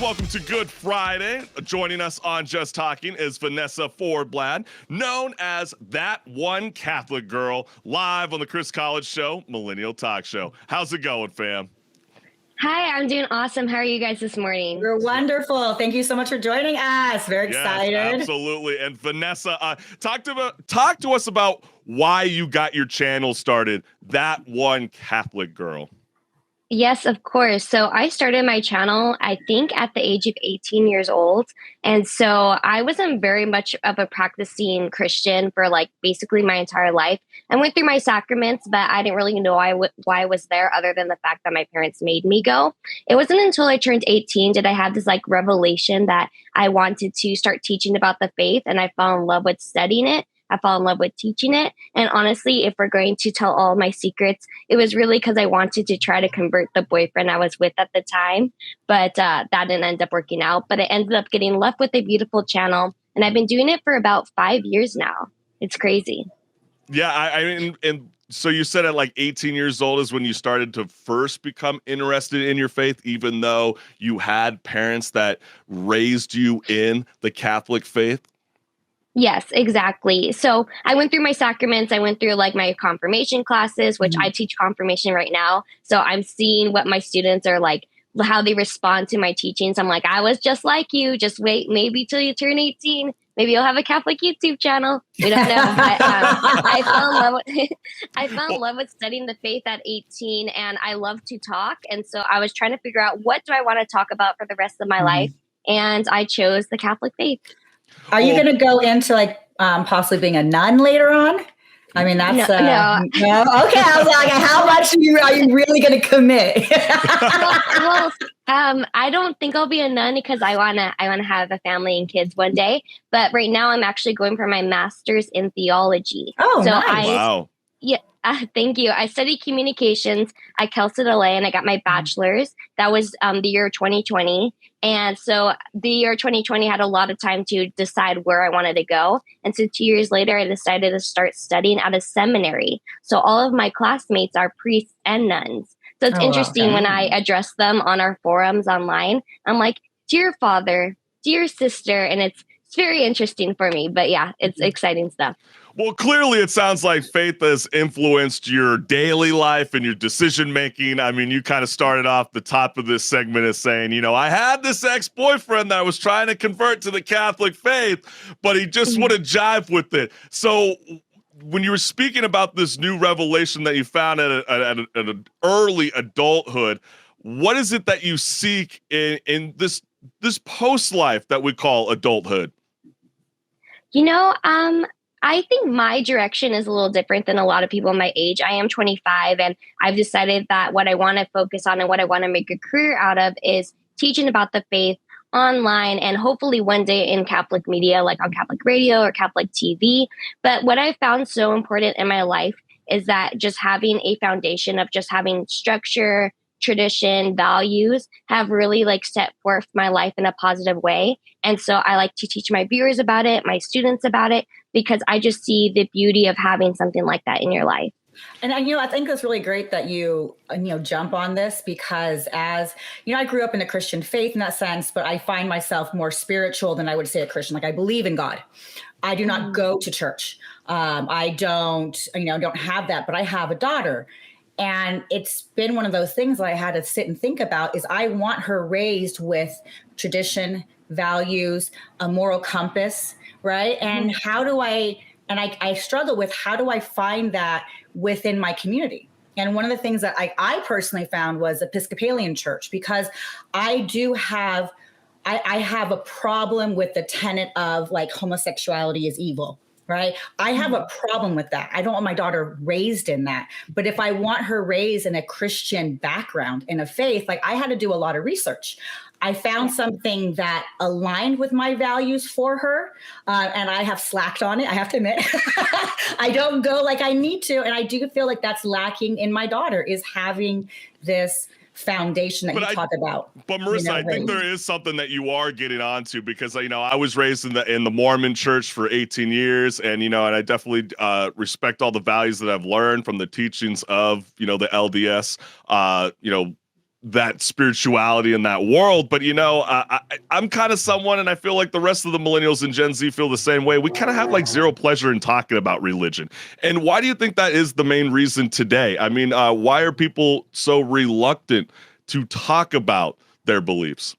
welcome to Good Friday. Joining us on Just Talking is Vanessa Forsblad, known as That One Catholic Girl, live on the Chris College Show, Millennial Talk Show. How's it going, fam? Hi, I'm doing awesome. How are you guys this morning? We're wonderful. Thank you so much for joining us. Very excited. Yes, absolutely. And Vanessa, talk to us about why you got your channel started, That One Catholic Girl. Yes, of course. So I started my channel, I think, at the age of 18 years old. And so I wasn't very much of a practicing Christian for basically my entire life. I went through my sacraments, but I didn't really know why I was there other than the fact that my parents made me go. It wasn't until I turned 18 did I have this revelation that I wanted to start teaching about the faith, and I fell in love with studying it. I fell in love with teaching it. And honestly, if we're going to tell all my secrets, it was really because I wanted to try to convert the boyfriend I was with at the time. But that didn't end up working out. But I ended up getting left with a beautiful channel. And I've been doing it for about 5 years now. It's crazy. Yeah, I mean, and so you said at 18 years old is when you started to first become interested in your faith, even though you had parents that raised you in the Catholic faith? Yes, exactly. So I went through my sacraments. I went through my confirmation classes, which I teach confirmation right now. So I'm seeing what my students are like, how they respond to my teachings. I'm like, I was just like you. Just wait, maybe till you turn 18. Maybe you'll have a Catholic YouTube channel. We don't know. But I fell in love with I fell in love with studying the faith at 18, and I love to talk. And so I was trying to figure out, what do I want to talk about for the rest of my life? And I chose the Catholic faith. Are you going to go into possibly being a nun later on? I mean, that's no. Okay, I was like, how much are you really going to commit? well, I don't think I'll be a nun because I wanna have a family and kids one day. But right now, I'm actually going for my master's in theology. Oh, so nice! Wow. Yeah, thank you. I studied communications at Cal State LA, and I got my bachelor's. That was the year 2020. And so the year 2020 had a lot of time to decide where I wanted to go. And so 2 years later, I decided to start studying at a seminary. So all of my classmates are priests and nuns. So it's interesting when I address them on our forums online. I'm like, dear father, dear sister. And it's very interesting for me. But yeah, it's exciting stuff. Well, clearly it sounds like faith has influenced your daily life and your decision making. I mean, you kind of started off the top of this segment as saying, I had this ex-boyfriend that I was trying to convert to the Catholic faith, but he just wouldn't jive with it. So when you were speaking about this new revelation that you found at an early adulthood, what is it that you seek in this post-life that we call adulthood? I think my direction is a little different than a lot of people my age. I am 25, and I've decided that what I want to focus on and what I want to make a career out of is teaching about the faith online, and hopefully one day in Catholic media, like on Catholic radio or Catholic TV. But what I found so important in my life is that just having a foundation of just having structure, tradition, values have really set forth my life in a positive way. And so I like to teach my viewers about it, my students about it, because I just see the beauty of having something like that in your life. And I think it's really great that you jump on this, because as I grew up in a Christian faith in that sense, but I find myself more spiritual than I would say a Christian. I believe in God. I do not go to church. I don't have that, but I have a daughter. And it's been one of those things that I had to sit and think about, is I want her raised with tradition, values, a moral compass, right? And I struggle with, how do I find that within my community? And one of the things that I personally found was Episcopalian church, because I have a problem with the tenet of homosexuality is evil. Right. I have a problem with that. I don't want my daughter raised in that. But if I want her raised in a Christian background, in a faith, I had to do a lot of research. I found something that aligned with my values for her. And I have slacked on it, I have to admit. I don't go like I need to. And I do feel like that's lacking in my daughter, is having this foundation that talk about. But Marissa, I think there is something that you are getting onto, because I was raised in the Mormon church for 18 years, and and I definitely respect all the values that I've learned from the teachings of the LDS that spirituality in that world. But, I'm kind of someone, and I feel like the rest of the millennials and Gen Z feel the same way. We kind of have like zero pleasure in talking about religion. And why do you think that is the main reason today? I mean, why are people so reluctant to talk about their beliefs?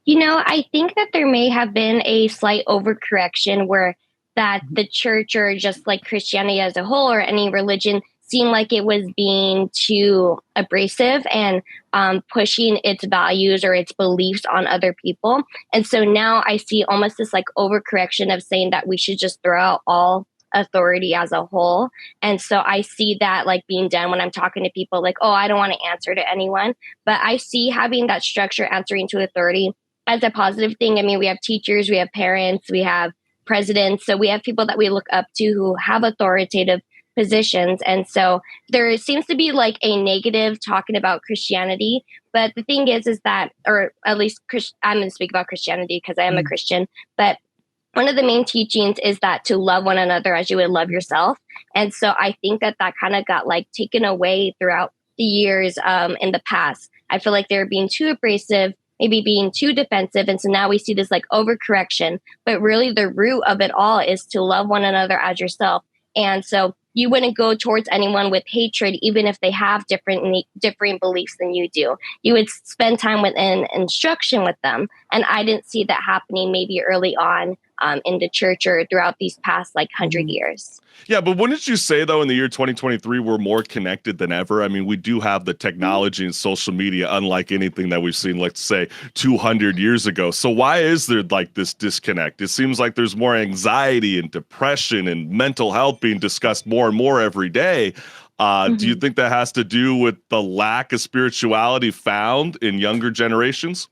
I think that there may have been a slight overcorrection where that the church or just like Christianity as a whole or any religion seemed like it was being too abrasive and pushing its values or its beliefs on other people. And so now I see almost this like overcorrection of saying that we should just throw out all authority as a whole. And so I see that like being done when I'm talking to people like, oh, I don't want to answer to anyone. But I see having that structure answering to authority as a positive thing. I mean, we have teachers, we have parents, we have presidents. So we have people that we look up to who have authoritative positions. And so there seems to be like a negative talking about Christianity. But the thing is that, or at least I'm going to speak about Christianity because I am a Christian, but one of the main teachings is that to love one another as you would love yourself. And so I think that kind of got like taken away throughout the years in the past. I feel like they're being too abrasive, maybe being too defensive. And so now we see this like overcorrection, but really the root of it all is to love one another as yourself. And so you wouldn't go towards anyone with hatred, even if they have different beliefs than you do. You would spend time within instruction with them. And I didn't see that happening maybe early on in the church or throughout these past like 100 years. Yeah, but wouldn't you say, though, in the year 2023, we're more connected than ever? I mean, we do have the technology and social media, unlike anything that we've seen, let's say, 200 years ago. So why is there like this disconnect? It seems like there's more anxiety and depression and mental health being discussed more and more every day. Do you think that has to do with the lack of spirituality found in younger generations?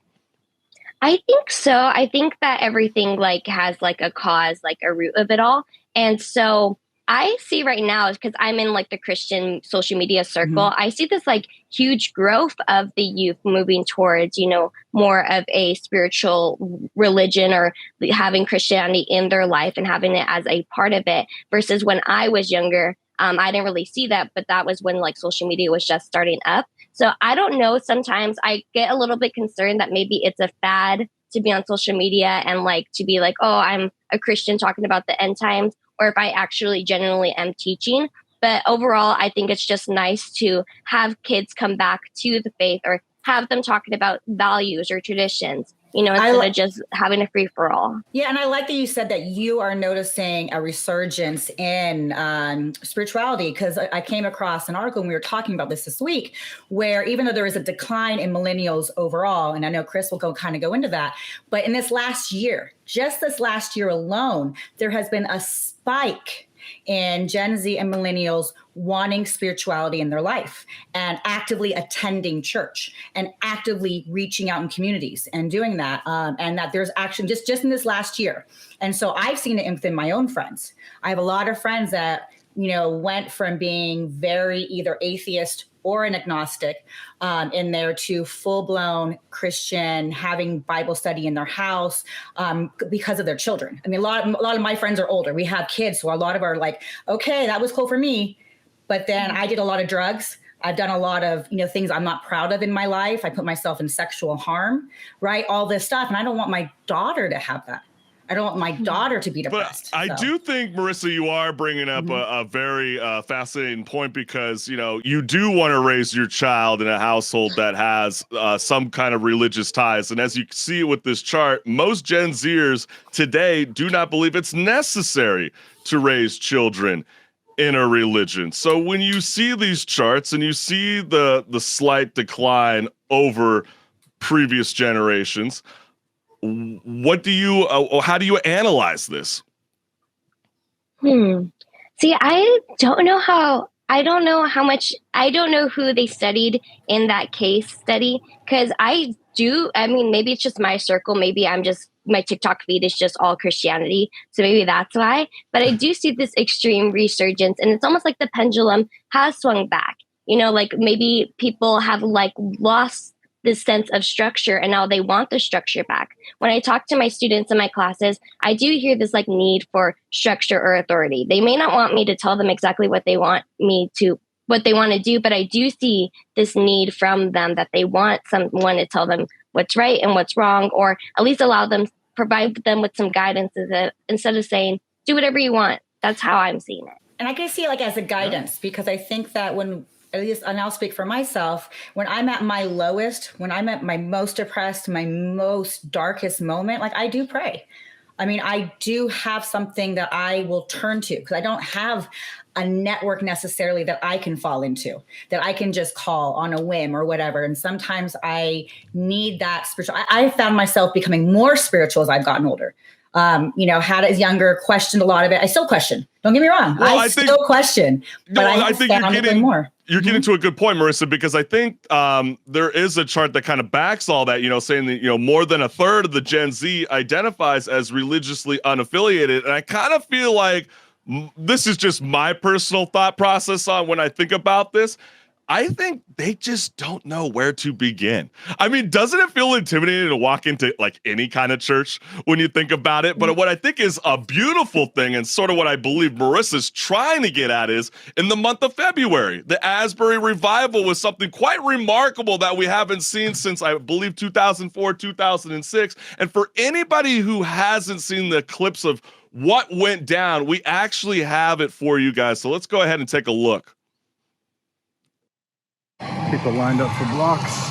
I think so. I think that everything like has like a cause, like a root of it all. And so I see right now, because I'm in like the Christian social media circle, I see this like huge growth of the youth moving towards, more of a spiritual religion or having Christianity in their life and having it as a part of it versus when I was younger. I didn't really see that, but that was when like social media was just starting up. So I don't know. Sometimes I get a little bit concerned that maybe it's a fad to be on social media and like to be like, oh, I'm a Christian talking about the end times, or if I actually genuinely am teaching. But overall, I think it's just nice to have kids come back to the faith or have them talking about values or traditions, instead of just having a free for all. Yeah. And I like that you said that you are noticing a resurgence in spirituality, because I came across an article and we were talking about this week, where even though there is a decline in millennials overall, and I know Chris will go into that, but in this last year, just this last year alone, there has been a spike in Gen Z and millennials wanting spirituality in their life and actively attending church and actively reaching out in communities and doing that. And that there's action just in this last year. And so I've seen it within my own friends. I have a lot of friends that, went from being very either atheist or an agnostic in there to full-blown Christian, having Bible study in their house because of their children. I mean, a lot of my friends are older. We have kids, so a lot of are like, okay, that was cool for me. But then I did a lot of drugs. I've done a lot of, things I'm not proud of in my life. I put myself in sexual harm, right? All this stuff. And I don't want my daughter to have that. I don't want my daughter to be depressed. But I do think, Marissa, you are bringing up a very fascinating point, because, you do want to raise your child in a household that has some kind of religious ties. And as you see with this chart, most Gen Zers today do not believe it's necessary to raise children in a religion. So when you see these charts and you see the slight decline over previous generations, what do you, how do you analyze this? See, I don't know who they studied in that case study, because maybe it's just my circle. Maybe my TikTok feed is just all Christianity. So maybe that's why, but I do see this extreme resurgence, and it's almost like the pendulum has swung back, like maybe people have like lost this sense of structure and now they want the structure back. When I talk to my students in my classes, I do hear this like need for structure or authority. They may not want me to tell them exactly what they want me to what they want to do. But I do see this need from them that they want someone to tell them what's right and what's wrong, or at least provide them with some guidance instead of saying, do whatever you want. That's how I'm seeing it. And I can see it like as a guidance, because I think that when, at least, and I'll speak for myself, when I'm at my lowest, when I'm at my most depressed, my most darkest moment, like I do pray. I mean, I do have something that I will turn to, because I don't have a network necessarily that I can fall into, that I can just call on a whim or whatever. And sometimes I need that spiritual. I found myself becoming more spiritual as I've gotten older. Had as younger, questioned a lot of it. I still question. Don't get me wrong. Well, I still question, but I think you're getting Mm-hmm. to a good point, Marissa, because I think there is a chart that kind of backs all that, saying that, more than a third of the Gen Z identifies as religiously unaffiliated. And I kind of feel like this is just my personal thought process on when I think about this. I think they just don't know where to begin. I mean, doesn't it feel intimidating to walk into like any kind of church when you think about it? But what I think is a beautiful thing, and sort of what I believe Marissa's trying to get at, is in the month of February, the Asbury revival was something quite remarkable that we haven't seen since, I believe, 2004, 2006. And for anybody who hasn't seen the clips of what went down, we actually have it for you guys. So let's go ahead and take a look. People lined up for blocks.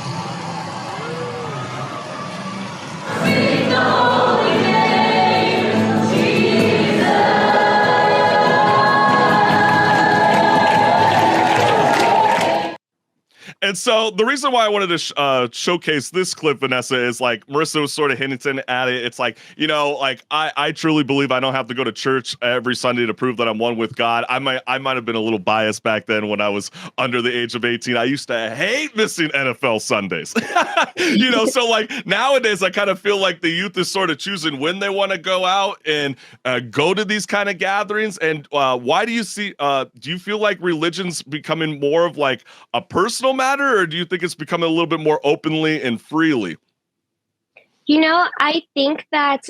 And so the reason why I wanted to showcase this clip, Vanessa, is like Marissa was sort of hinting at it. It's like, I truly believe I don't have to go to church every Sunday to prove that I'm one with God. I might have been a little biased back then when I was under the age of 18. I used to hate missing NFL Sundays. So like nowadays I kind of feel like the youth is sort of choosing when they want to go out and go to these kind of gatherings. And why do you do you feel like religion's becoming more of like a personal matter, or do you think it's becoming a little bit more openly and freely? I think that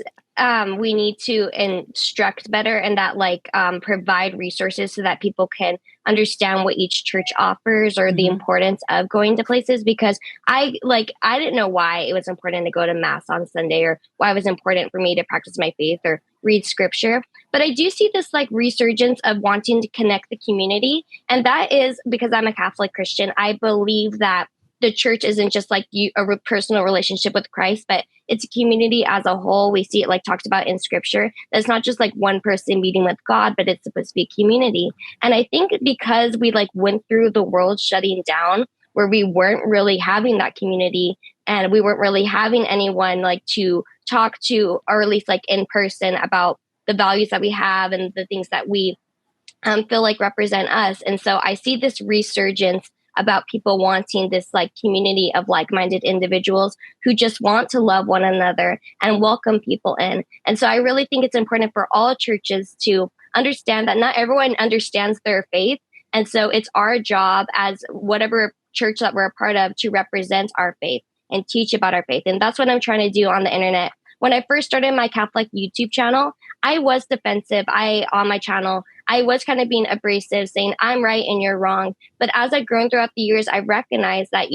we need to instruct better, and that provide resources so that people can understand what each church offers, or the importance of going to places. Because I didn't know why it was important to go to mass on Sunday, or why it was important for me to practice my faith or read scripture. But I do see this resurgence of wanting to connect the community. And that is because I'm a Catholic Christian. I believe that the church isn't just a personal relationship with Christ, but it's a community as a whole. We see it talked about in scripture. It's not just one person meeting with God, but it's supposed to be a community. And I think because we went through the world shutting down, where we weren't really having that community, and we weren't really having anyone to talk to, or at least in person, about the values that we have and the things that we feel represent us. And so I see this resurgence about people wanting this community of like-minded individuals who just want to love one another and welcome people in. And so I really think it's important for all churches to understand that not everyone understands their faith. And so it's our job as whatever church that we're a part of to represent our faith and teach about our faith. And that's what I'm trying to do on the internet. When I first started my Catholic YouTube channel, I was defensive. On my channel, I was kind of being abrasive, saying I'm right and you're wrong. But as I've grown throughout the years, I recognized that,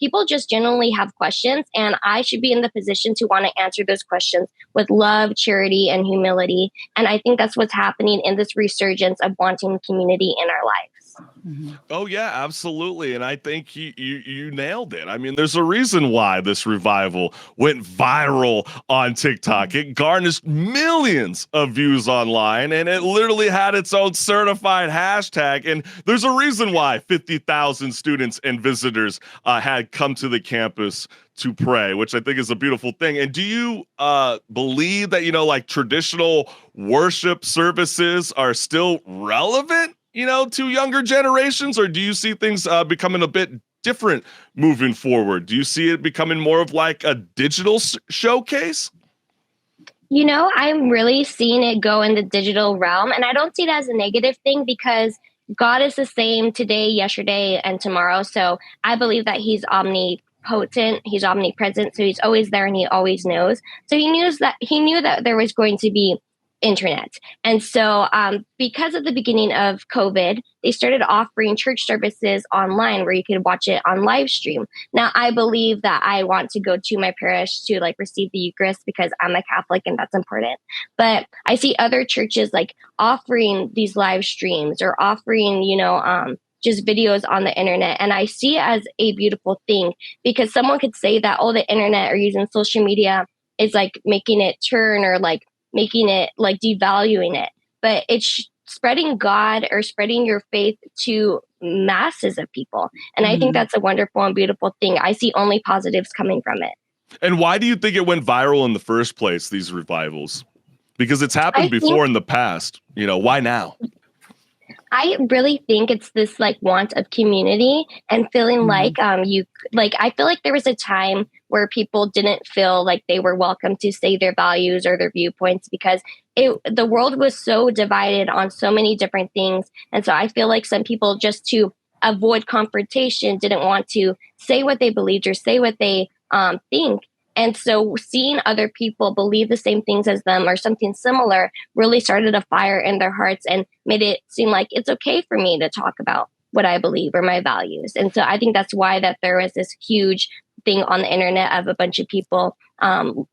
people just genuinely have questions, and I should be in the position to want to answer those questions with love, charity, and humility. And I think that's what's happening in this resurgence of wanting community in our lives. Mm-hmm. Oh yeah, absolutely. And I think you nailed it. I mean, there's a reason why this revival went viral on TikTok. It garnished millions of views online, and it literally had its own certified hashtag. And there's a reason why 50,000 students and visitors had come to the campus to pray, which I think is a beautiful thing. And do you believe that, traditional worship services are still relevant, to younger generations? Or do you see things becoming a bit different moving forward? Do you see it becoming more of a digital showcase? I'm really seeing it go in the digital realm, and I don't see it as a negative thing, because God is the same today, yesterday, and tomorrow. So I believe that he's omnipotent, he's omnipresent, so he's always there and he always knows. So he knew that there was going to be internet. And so because of the beginning of COVID, they started offering church services online where you could watch it on live stream. Now, I believe that I want to go to my parish to like receive the Eucharist because I'm a Catholic and that's important. But I see other churches like offering these live streams or offering, just videos on the internet. And I see it as a beautiful thing because someone could say that, oh, the internet or using social media is like making it turn or like making it like devaluing it. But it's spreading God or spreading your faith to masses of people. And I think that's a wonderful and beautiful thing. I see only positives coming from it. And why do you think it went viral in the first place, these revivals? Because it's happened before in the past. Why now? I really think it's this like want of community and feeling like I feel like there was a time where people didn't feel like they were welcome to say their values or their viewpoints because the world was so divided on so many different things. And so I feel like some people, just to avoid confrontation, didn't want to say what they believed or say what they think. And so seeing other people believe the same things as them or something similar really started a fire in their hearts and made it seem like it's okay for me to talk about what I believe or my values. And so I think that's why that there was this huge thing on the internet of a bunch of people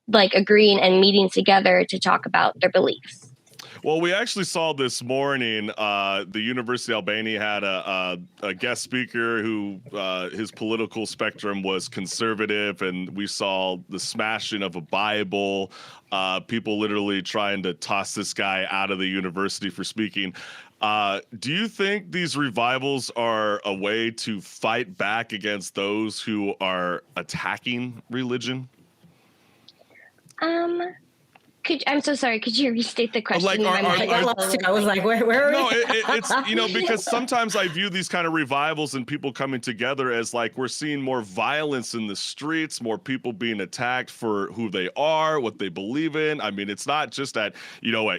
like agreeing and meeting together to talk about their beliefs. Well, we actually saw this morning, the University of Albania had a guest speaker who his political spectrum was conservative, and we saw the smashing of a Bible, people literally trying to toss this guy out of the university for speaking. Do you think these revivals are a way to fight back against those who are attacking religion? I'm so sorry. Could you restate the question? I was like, where are we? No, it's because sometimes I view these kind of revivals and people coming together as like we're seeing more violence in the streets, more people being attacked for who they are, what they believe in. I mean, it's not just at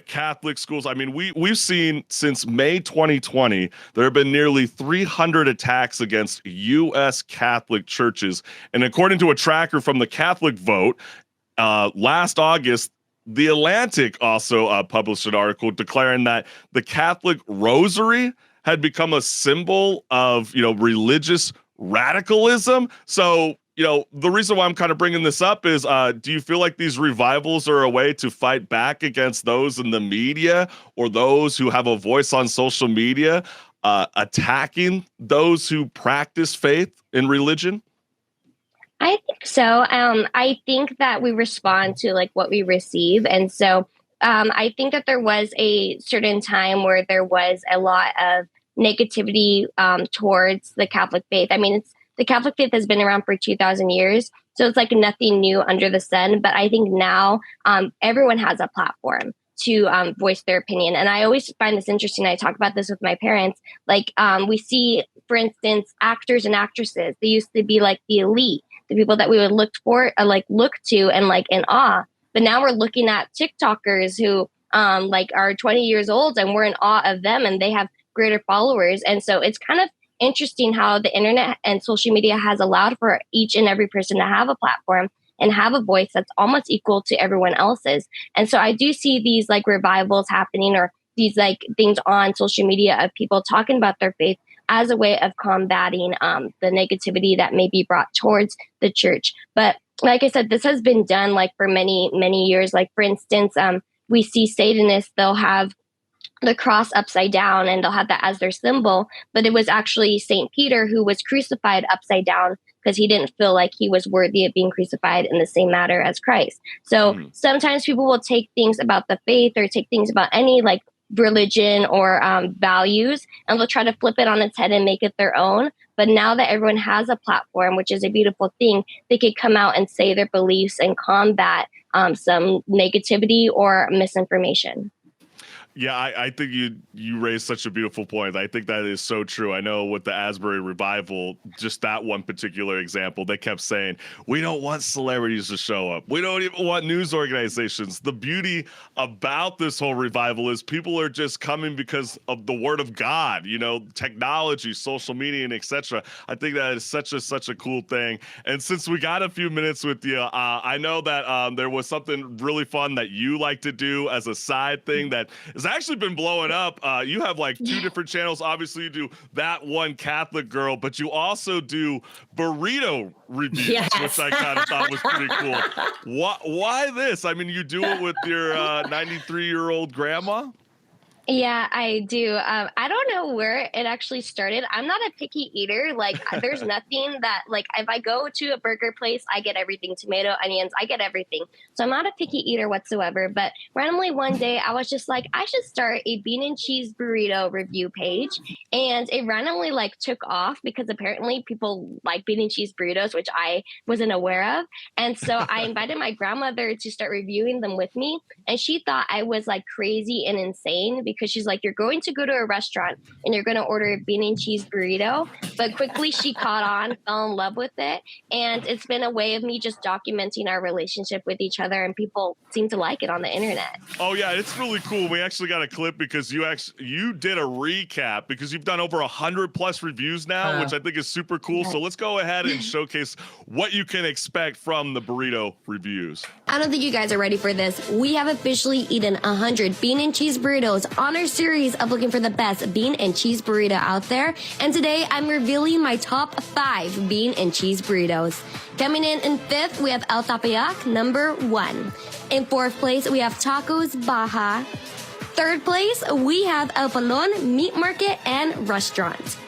Catholic schools. I mean, we've seen since May 2020, there have been nearly 300 attacks against U.S. Catholic churches. And according to a tracker from the Catholic Vote, last August, The Atlantic also published an article declaring that the Catholic Rosary had become a symbol of, religious radicalism. So, the reason why I'm kind of bringing this up is, do you feel like these revivals are a way to fight back against those in the media or those who have a voice on social media, attacking those who practice faith in religion? I think so. I think that we respond to like what we receive. And so I think that there was a certain time where there was a lot of negativity towards the Catholic faith. I mean, the Catholic faith has been around for 2,000 years. So it's like nothing new under the sun. But I think now everyone has a platform to voice their opinion. And I always find this interesting. I talk about this with my parents. Like we see, for instance, actors and actresses. They used to be like the elite, the people that we would look to and like in awe. But now we're looking at TikTokers who are 20 years old and we're in awe of them and they have greater followers. And so it's kind of interesting how the internet and social media has allowed for each and every person to have a platform and have a voice that's almost equal to everyone else's. And so I do see these like revivals happening or these like things on social media of people talking about their faith as a way of combating the negativity that may be brought towards the church. But like I said, this has been done like for many, many years. Like for instance, we see Satanists, they'll have the cross upside down and they'll have that as their symbol. But it was actually St. Peter who was crucified upside down because he didn't feel like he was worthy of being crucified in the same manner as Christ. So sometimes people will take things about the faith or take things about any like religion or values, and they'll try to flip it on its head and make it their own. But now that everyone has a platform, which is a beautiful thing, they could come out and say their beliefs and combat some negativity or misinformation. Yeah, I think you raised such a beautiful point. I think that is so true. I know with the Asbury revival, just that one particular example, they kept saying, we don't want celebrities to show up. We don't even want news organizations. The beauty about this whole revival is people are just coming because of the word of God, you know, technology, social media, and etc. I think that is such a cool thing. And since we got a few minutes with you, I know that there was something really fun that you like to do as a side thing that has actually been blowing up. You have like 2 different channels. Obviously, you do That One Catholic Girl, but you also do burrito reviews, which I kind of thought was pretty cool. Why this? I mean, you do it with your 93-year-old grandma? Yeah, I do. I don't know where it actually started. I'm not a picky eater. Like, there's nothing that, like, if I go to a burger place, I get everything, tomato, onions, I get everything. So I'm not a picky eater whatsoever. But randomly one day, I was just like, I should start a bean and cheese burrito review page. And it randomly, like, took off because apparently people like bean and cheese burritos, which I wasn't aware of. And so I invited my grandmother to start reviewing them with me. And she thought I was, like, crazy and insane because she's like, you're going to go to a restaurant and you're going to order a bean and cheese burrito. But quickly she caught on, fell in love with it. And it's been a way of me just documenting our relationship with each other, and people seem to like it on the internet. Oh yeah, it's really cool. We actually got a clip because you did a recap because you've done over 100+ reviews now, which I think is super cool. So let's go ahead and showcase what you can expect from the burrito reviews. I don't think you guys are ready for this. We have officially eaten 100 bean and cheese burritos on our series of looking for the best bean and cheese burrito out there. And today I'm revealing my top 5 bean and cheese burritos. Coming in 5th, we have El TEPEYAC, number 1. In 4th place, we have Tacos Baja. 3rd place, we have El Palon Meat Market and Restaurant.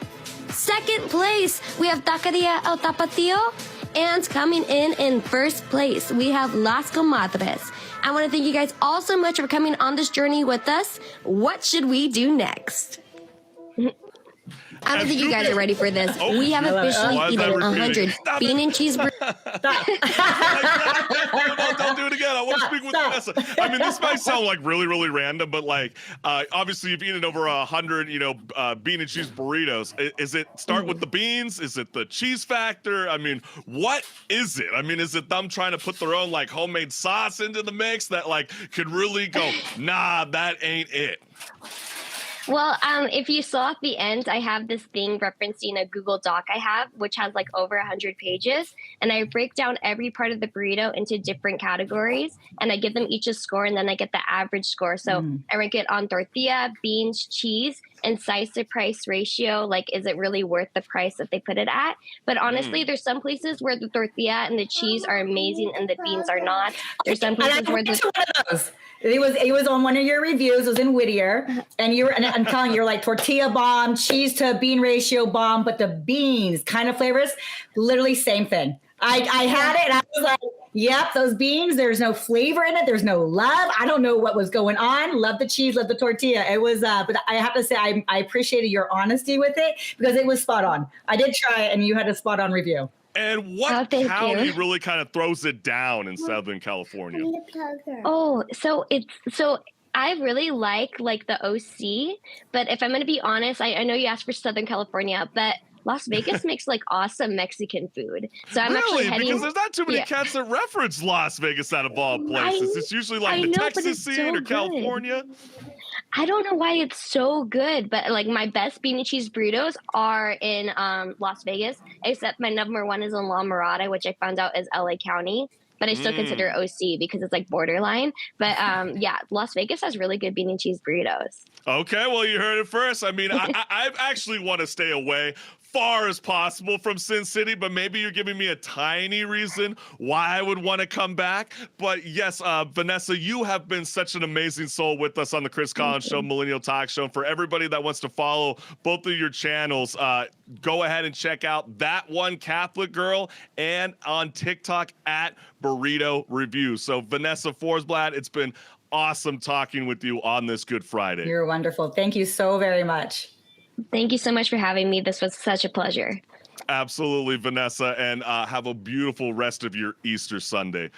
2nd place, we have Taqueria El Tapatio. And coming in 1st place, we have Las Comadres. I want to thank you guys all so much for coming on this journey with us. What should we do next? I don't think you guys are ready for this. We have officially eaten 100 bean and cheese burritos. Don't do it again. I want to speak with Vanessa. I mean, this might sound like really random, but like, obviously you've eaten over 100, bean and cheese burritos. Is it start with the beans? Is it the cheese factor? I mean, what is it? I mean, is it them trying to put their own like homemade sauce into the mix that like could really go, nah, that ain't it? Well, if you saw at the end, I have this thing referencing a Google Doc I have, which has like over 100 pages. And I break down every part of the burrito into different categories. And I give them each a score, and then I get the average score. So I rank it on tortilla, beans, cheese, and size to price ratio. Like, is it really worth the price that they put it at? But honestly, there's some places where the tortilla and the cheese are amazing and the beans are not. There's some places where the... It was on one of your reviews. It was in Whittier, and I'm telling you, you're like tortilla bomb, cheese to bean ratio bomb, but the beans kind of flavors, literally same thing. I had it, and I was like, yep, those beans. There's no flavor in it. There's no love. I don't know what was going on. Love the cheese, love the tortilla. It was, but I have to say, I appreciated your honesty with it because it was spot on. I did try it, and you had a spot on review. And what county really kind of throws it down in Southern California? So I really like the OC, but if I'm going to be honest, I know you asked for Southern California, but Las Vegas makes like awesome Mexican food. So I'm actually heading... Because there's not too many cats that reference Las Vegas out of all places. It's usually like the Texas scene or California. I don't know why it's so good, but like my best bean and cheese burritos are in Las Vegas, except my number 1 is in La Mirada, which I found out is LA County. But I still consider OC because it's like borderline. But yeah, Las Vegas has really good bean and cheese burritos. Okay, well, you heard it first. I mean, I actually want to stay away far as possible from Sin City, but maybe you're giving me a tiny reason why I would want to come back. But yes, Vanessa, you have been such an amazing soul with us on the Chris Collins Show, Millennial Talk Show. And for everybody that wants to follow both of your channels, go ahead and check out That One Catholic Girl and on TikTok at Burrito Review. So Vanessa Forsblad, it's been awesome talking with you on this Good Friday. You're wonderful. Thank you so very much. Thank you so much for having me. This was such a pleasure. Absolutely, Vanessa, and have a beautiful rest of your Easter Sunday.